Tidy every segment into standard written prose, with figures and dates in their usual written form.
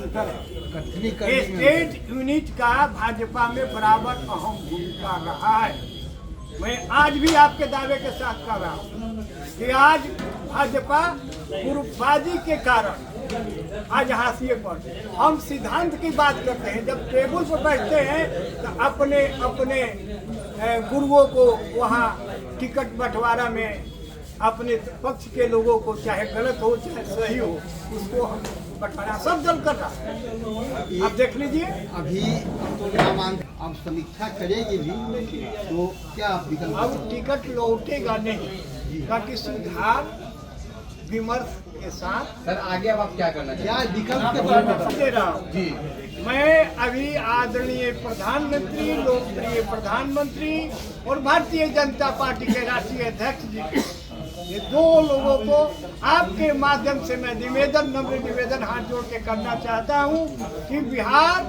अंतर है। State unit का भाजपा में बराबर अहम भूमिका रहा है। मैं आज भी आपके दावे के साथ कर रहा हूँ कि आज भाजपा ग्रुपबाजी के कारण आज हाशिए पर। हम सिद्धांत की बात करते हैं, जब टेबल पर बैठते हैं तो अपने अपने गुरुओं को वहाँ टिकट बंटवारा में अपने पक्ष के लोगों को, चाहे गलत हो चाहे सही हो, उसको हम बंटवारा सब दल कर रहा है। आप देख लीजिए अभी अब समीक्षा करेगी भी तो क्या विकल्प? अब टिकट लौटेगा नहीं, ताकि सुधार विमर्श के साथ। सर आगे अब आप क्या करना क्या चाहिए? विकल्प दे रहा हूँ जी। मैं अभी आदरणीय प्रधानमंत्री, लोकप्रिय प्रधानमंत्री और भारतीय जनता पार्टी के राष्ट्रीय अध्यक्ष जी, ये दो लोगों को आपके माध्यम से मैं नम्र निवेदन हाथ जोड़ के करना चाहता हूँ कि बिहार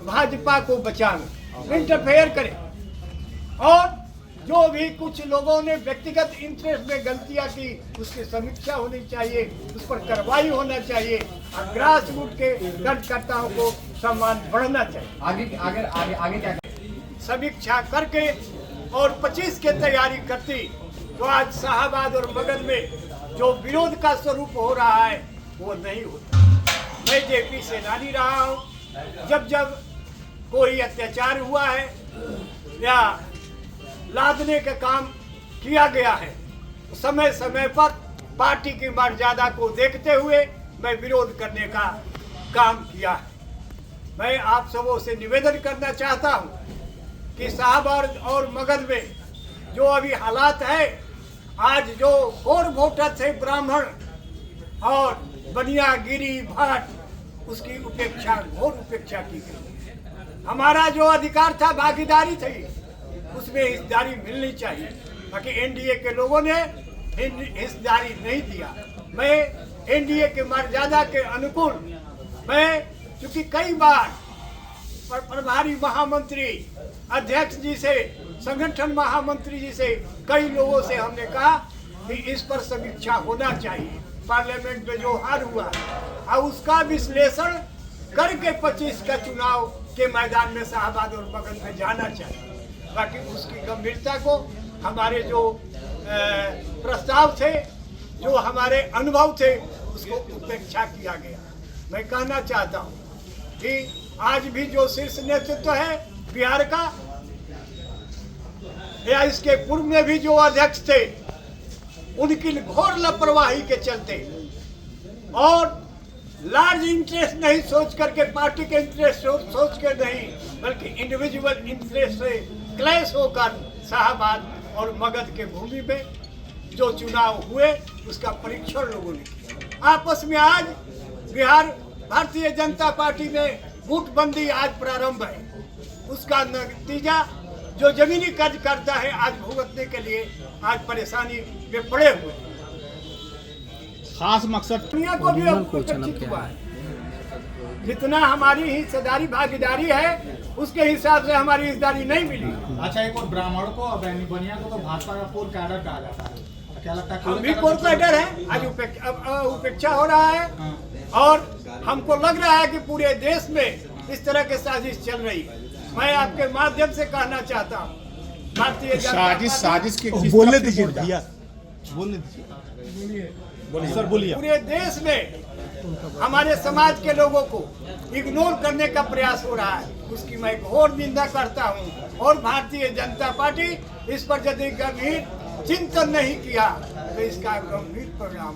भाजपा को बचावे, इंटरफेयर करे, और जो भी कुछ लोगों ने व्यक्तिगत इंटरेस्ट में गलतियां की उसकी समीक्षा होनी चाहिए, उस पर कार्रवाई होना चाहिए, और ग्रास रूट के कार्यकर्ताओं को सम्मान बढ़ना चाहिए। आगे क्या समीक्षा करके और 25 के तैयारी करती तो आज शाहबाद और मगध में जो विरोध का स्वरूप हो रहा है वो नहीं होता। मैं जेपी सेनानी रहा हूँ। जब जब कोई अत्याचार हुआ है या लादने का काम किया गया है, समय समय पर पार्टी की मर्यादा को देखते हुए मैं विरोध करने का काम किया है। मैं आप सबों से निवेदन करना चाहता हूं कि शाहबाद और मगध में जो अभी हालात है, आज जो कोर वोटर थे ब्राह्मण और बनिया गिरी भाट, उसकी उपेक्षा, घोर उपेक्षा की गई। हमारा जो अधिकार था, भागीदारी थी, उसमें हिस्सेदारी मिलनी चाहिए, बाकी एनडीए के लोगों ने हिस्सेदारी नहीं दिया। मैं एनडीए के मर्यादा के अनुकूल, मैं चूंकि कई बार प्रभारी महामंत्री अध्यक्ष जी से, संगठन महामंत्री जी से, कई लोगों से हमने कहा कि इस पर समीक्षा होना चाहिए। पार्लियामेंट में जो हार हुआ और उसका विश्लेषण करके 25 का चुनाव के मैदान में शाहबाद और मगध में जाना चाहिए। बाकी उसकी गंभीरता को, हमारे जो प्रस्ताव थे, जो हमारे अनुभव थे, उसको उपेक्षा किया गया। मैं कहना चाहता हूँ कि आज भी जो शीर्ष नेतृत्व है बिहार का, या इसके पूर्व में भी जो अध्यक्ष थे, उनकी घोर लापरवाही के चलते और लार्ज इंटरेस्ट नहीं सोच करके, पार्टी के इंटरेस्ट सोच कर नहीं, बल्कि इंडिविजुअल इंटरेस्ट से क्लैश होकर शाहबाद और मगध के भूमि में जो चुनाव हुए उसका परीक्षण लोगों ने किया। आपस में आज बिहार भारतीय जनता पार्टी में गुटबंदी आज प्रारंभ है। उसका नतीजा जो जमीनी कार्यकर्ता है आज भुगतने के लिए आज परेशानी में पड़े हुए। खास मकसद दुनिया को भी अपेक्षित हुआ है। जितना हमारी हिस्सेदारी भागीदारी है, उसके हिसाब से हमारी हिस्सेदारी नहीं मिली। अच्छा, एक और ब्राह्मण को और बनिया को तो भाजपा का कोर कैडर कहा जाता है, क्या लगता है? हम भी कोर कैडर है। आज उपेक्षा हो रहा है, और हमको लग रहा है कि पूरे देश में इस तरह की साजिश चल रही है। मैं आपके माध्यम से कहना चाहता हूँ, भारतीय साजिश के बोलने दीजिए भैया, बोलने दीजिए, बोलिए सर, बोलिए। पूरे देश में हमारे समाज के लोगों को इग्नोर करने का प्रयास हो रहा है, उसकी मैं घोर निंदा करता हूँ। और भारतीय जनता पार्टी इस पर यदि गंभीर चिंतन नहीं किया तो इसका गंभीर परिणाम